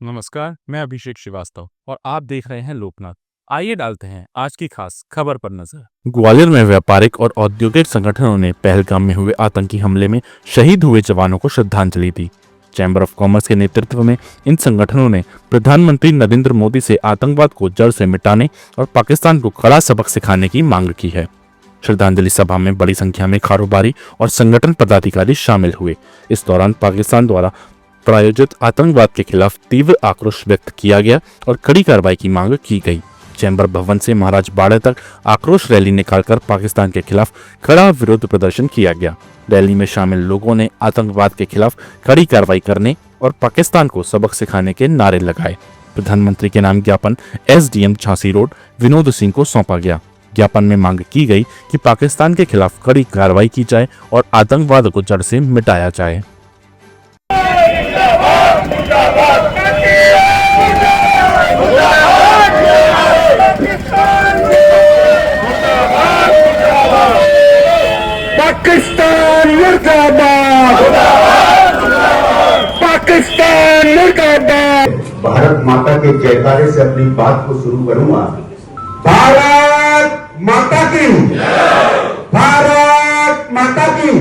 नमस्कार, मैं अभिषेक श्रीवास्तव और आप देख रहे हैं लोकनाथ। आइए डालते हैं आज की खास खबर पर नजर। ग्वालियर में व्यापारिक और औद्योगिक संगठनों ने पहलगाम में हुए आतंकी हमले में शहीद हुए जवानों को श्रद्धांजलि दी। चैम्बर ऑफ कॉमर्स के नेतृत्व में इन संगठनों ने प्रधानमंत्री नरेंद्र मोदी से आतंकवाद को जड़ से मिटाने और पाकिस्तान को कड़ा सबक सिखाने की मांग की है। श्रद्धांजलि सभा में बड़ी संख्या में कारोबारी और संगठन पदाधिकारी शामिल हुए। इस दौरान पाकिस्तान द्वारा प्रायोजित आतंकवाद के खिलाफ तीव्र आक्रोश व्यक्त किया गया और कड़ी कार्रवाई की मांग की गई। चैम्बर भवन से महाराज बाड़े तक आक्रोश रैली निकालकर पाकिस्तान के खिलाफ कड़ा विरोध प्रदर्शन किया गया। रैली में शामिल लोगों ने आतंकवाद के खिलाफ कड़ी कार्रवाई करने और पाकिस्तान को सबक सिखाने के नारे लगाए। प्रधानमंत्री के नाम ज्ञापन SDM झांसी रोड विनोद सिंह को सौंपा गया। ज्ञापन में मांग की गई कि पाकिस्तान के खिलाफ कड़ी कार्रवाई की जाए और आतंकवाद को जड़ से मिटाया जाए। पाकिस्तान मुर्दाबाद, पाकिस्तान मुर्दाबाद। भारत माता के जयकारे से अपनी बात को शुरू करूंगा। भारत माता की, भारत माता की,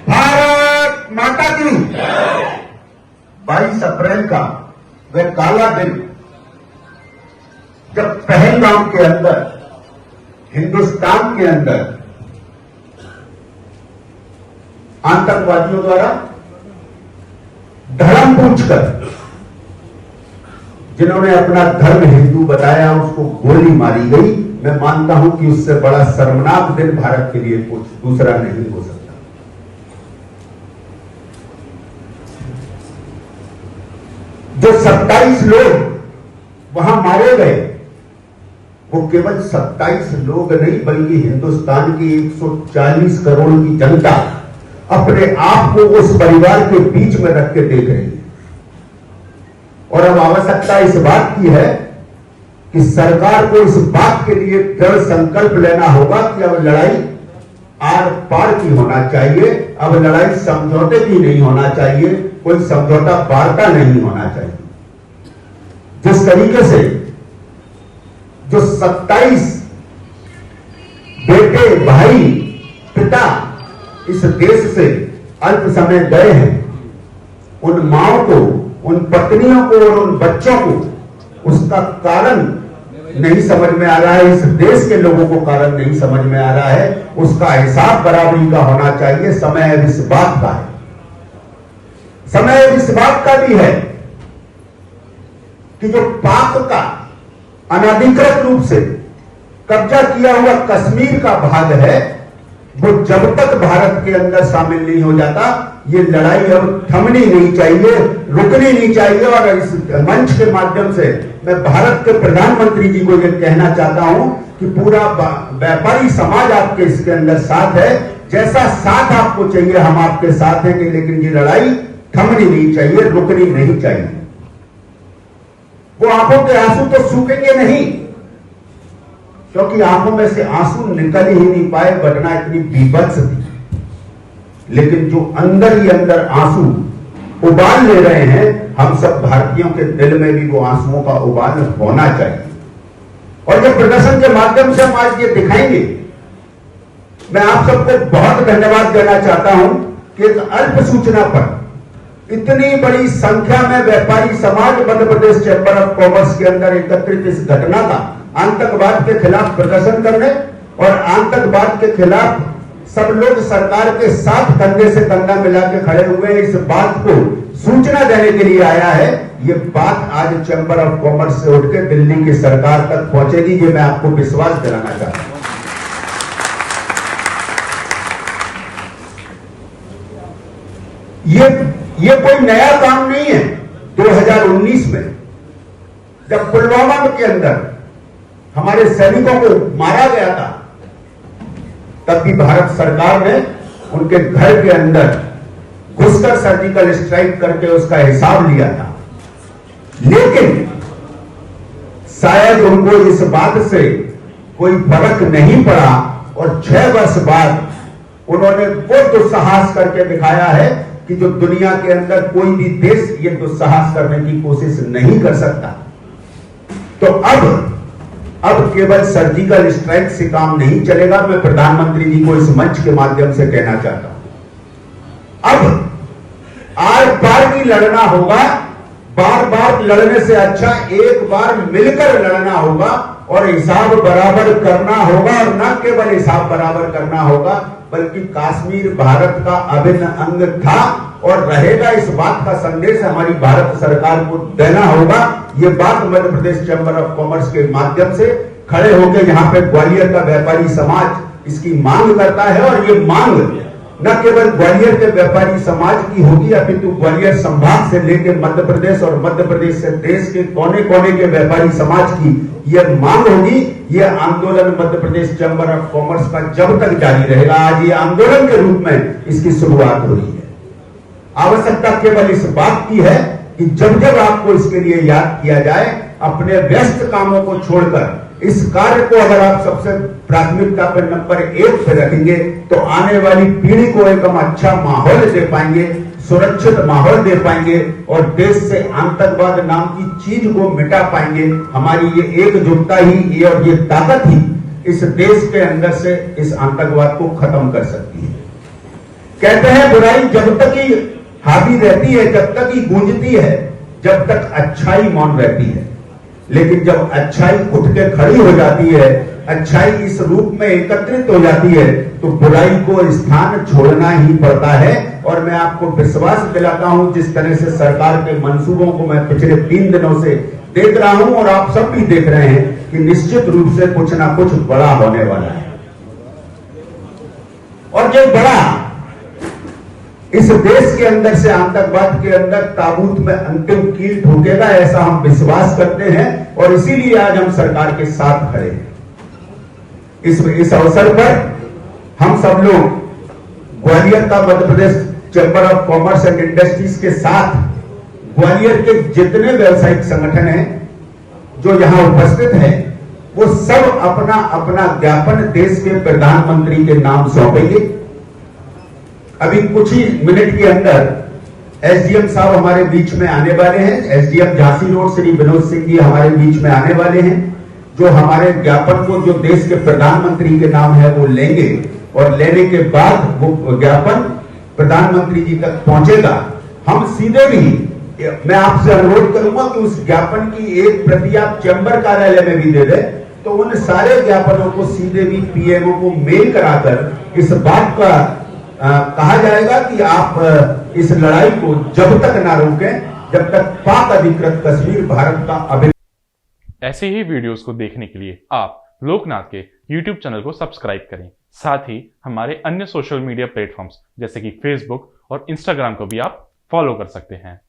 भारत माता की। 22 अप्रैल का वह काला दिन जब पहलगाम के अंदर, हिंदुस्तान के अंदर आतंकवादियों द्वारा धर्म पूछकर जिन्होंने अपना धर्म हिंदू बताया उसको गोली मारी गई। मैं मानता हूं कि उससे बड़ा शर्मनाक दिन भारत के लिए कुछ दूसरा नहीं हो सकता। जो 27 लोग वहां मारे गए वो केवल 27 लोग नहीं बल्कि हिंदुस्तान की 140 करोड़ की जनता अपने आप को उस परिवार के बीच में रख के देख रही है। और अब आवश्यकता इस बात की है कि सरकार को इस बात के लिए दृढ़ संकल्प लेना होगा कि अब लड़ाई आर पार की होना चाहिए। अब लड़ाई समझौते की नहीं होना चाहिए, कोई समझौता वार्ता नहीं होना चाहिए। जिस तरीके से जो 27 बेटे, भाई, पिता इस देश से अल्प समय गए हैं, उन माओं को, उन पत्नियों को और उन बच्चों को उसका कारण नहीं समझ में आ रहा है। इस देश के लोगों को कारण नहीं समझ में आ रहा है। उसका हिसाब बराबरी का होना चाहिए। समय अब इस बात का है, समय अब इस बात का भी है कि जो पाक का अनाधिकृत रूप से कब्जा किया हुआ कश्मीर का भाग है वो जब तक भारत के अंदर शामिल नहीं हो जाता ये लड़ाई अब थमनी नहीं चाहिए, रुकनी नहीं चाहिए। और इस मंच के माध्यम से मैं भारत के प्रधानमंत्री जी को यह कहना चाहता हूं कि पूरा व्यापारी समाज आपके इसके अंदर साथ है। जैसा साथ आपको चाहिए हम आपके साथ हैं, लेकिन ये लड़ाई थमनी नहीं चाहिए, रुकनी नहीं चाहिए। वो आंखों के आंसू तो सूखेंगे नहीं, क्योंकि आंखों में से आंसू निकल ही नहीं पाए, घटना इतनी बीभत्स थी। लेकिन जो अंदर ही अंदर आंसू उबाल ले रहे हैं, हम सब भारतीयों के दिल में भी वो आंसुओं का उबाल होना चाहिए। और जब प्रदर्शन के माध्यम से हम आज ये दिखाएंगे, मैं आप सबको बहुत धन्यवाद देना चाहता हूं कि एक अल्प सूचना पर इतनी बड़ी संख्या में व्यापारी समाज मध्य प्रदेश चैंबर ऑफ कॉमर्स के अंदर एकत्रित इस घटना का आतंकवाद के खिलाफ प्रदर्शन करने और आतंकवाद के खिलाफ सब लोग सरकार के साथ कंधे से कंधा मिला के खड़े हुए इस बात को सूचना देने के लिए आया है। ये बात आज चैंबर ऑफ कॉमर्स से उठ के दिल्ली की सरकार तक पहुंचेगी, ये मैं आपको विश्वास दिलाना चाहता हूं। ये कोई नया काम नहीं है। 2019 में जब पुलवामा के अंदर हमारे सैनिकों को मारा गया था, तब भी भारत सरकार ने उनके घर के अंदर घुसकर सर्जिकल स्ट्राइक करके उसका हिसाब लिया था। लेकिन शायद उनको इस बात से कोई फर्क नहीं पड़ा और 6 वर्ष बाद उन्होंने वो दुस्साहस करके दिखाया है कि जो दुनिया के अंदर कोई भी देश ये दुस्साहस करने की कोशिश नहीं कर सकता। तो अब केवल सर्जिकल स्ट्राइक से काम नहीं चलेगा। मैं प्रधानमंत्री जी को इस मंच के माध्यम से कहना चाहता हूं, अब आर पार भी लड़ना होगा। बार बार लड़ने से अच्छा एक बार मिलकर लड़ना होगा और हिसाब बराबर करना होगा। और न केवल हिसाब बराबर करना होगा बल्कि कश्मीर भारत का अभिन्न अंग था और रहेगा। इस बात का संदेश हमारी भारत सरकार को देना होगा। ये बात मध्य प्रदेश चैंबर ऑफ कॉमर्स के माध्यम से खड़े होकर यहाँ पे ग्वालियर का व्यापारी समाज इसकी मांग करता है। और ये मांग न केवल ग्वालियर के व्यापारी समाज की होगी अपितु ग्वालियर संभाग से लेकर मध्य प्रदेश और मध्य प्रदेश से देश के कोने कोने के व्यापारी समाज की यह मांग होगी। यह आंदोलन मध्य प्रदेश चैंबर ऑफ कॉमर्स का जब तक जारी रहेगा। आज ये आंदोलन के रूप में इसकी शुरुआत हो रही है। आवश्यकता केवल इस बात की है कि जब जब आपको इसके लिए याद किया जाए, अपने व्यस्त कामों को छोड़कर इस कार्य को अगर आप सबसे प्राथमिकता पर नंबर 1 पे रखेंगे तो आने वाली पीढ़ी को एक हम अच्छा माहौल दे पाएंगे, सुरक्षित माहौल दे पाएंगे और देश से आतंकवाद नाम की चीज को मिटा पाएंगे। हमारी ये एकजुटता ही और ये ताकत ही इस देश के अंदर से इस आतंकवाद को खत्म कर सकती है। कहते हैं बुराई जब तक ही हावी रहती है, जब तक ही गूंजती है, जब तक अच्छाई मौन रहती है। लेकिन जब अच्छाई उठ के खड़ी हो जाती है, अच्छाई इस रूप में एकत्रित हो जाती है, तो बुराई को स्थान छोड़ना ही पड़ता है। और मैं आपको विश्वास दिलाता हूं, जिस तरह से सरकार के मंसूबों को मैं पिछले 3 दिनों से देख रहा हूं और आप सब भी देख रहे हैं कि निश्चित रूप से कुछ ना कुछ बड़ा होने वाला है। और जो बड़ा इस देश के अंदर से आतंकवाद के अंदर ताबूत में अंतिम कील ठोकेगा, ऐसा हम विश्वास करते हैं और इसीलिए आज हम सरकार के साथ खड़े हैं। इस अवसर पर हम सब लोग ग्वालियर का Madhya Pradesh chamber of commerce and industries के साथ ग्वालियर के जितने व्यावसायिक संगठन हैं जो यहां उपस्थित हैं, वो सब अपना अपना ज्ञापन देश के प्रधानमंत्री के नाम सौंपेंगे। अभी कुछ ही मिनट के अंदर एसडीएम साहब हमारे बीच में आने वाले हैं। एसडीएम झांसी रोड श्री विनोद सिंह जी हमारे बीच में आने वाले हैं, जो हमारे ज्ञापन को जो देश के प्रधानमंत्री के नाम है वो लेंगे और लेने के बाद वो ज्ञापन प्रधानमंत्री जी तक पहुंचेगा। हम सीधे भी, मैं आपसे अनुरोध करूंगा कि उस ज्ञापन की एक प्रति आप चैंबर कार्यालय में भी दे दें, तो उन सारे ज्ञापनों को सीधे भी पीएमओ को मेल कराकर इस बात का कहा जाएगा कि आप इस लड़ाई को जब तक ना रोकें जब तक पाक अधिकृत कश्मीर भारत का अभिन्न। ऐसे ही वीडियोस को देखने के लिए आप लोकनाथ के YouTube चैनल को सब्सक्राइब करें। साथ ही हमारे अन्य सोशल मीडिया प्लेटफॉर्म्स जैसे कि फेसबुक और इंस्टाग्राम को भी आप फॉलो कर सकते हैं।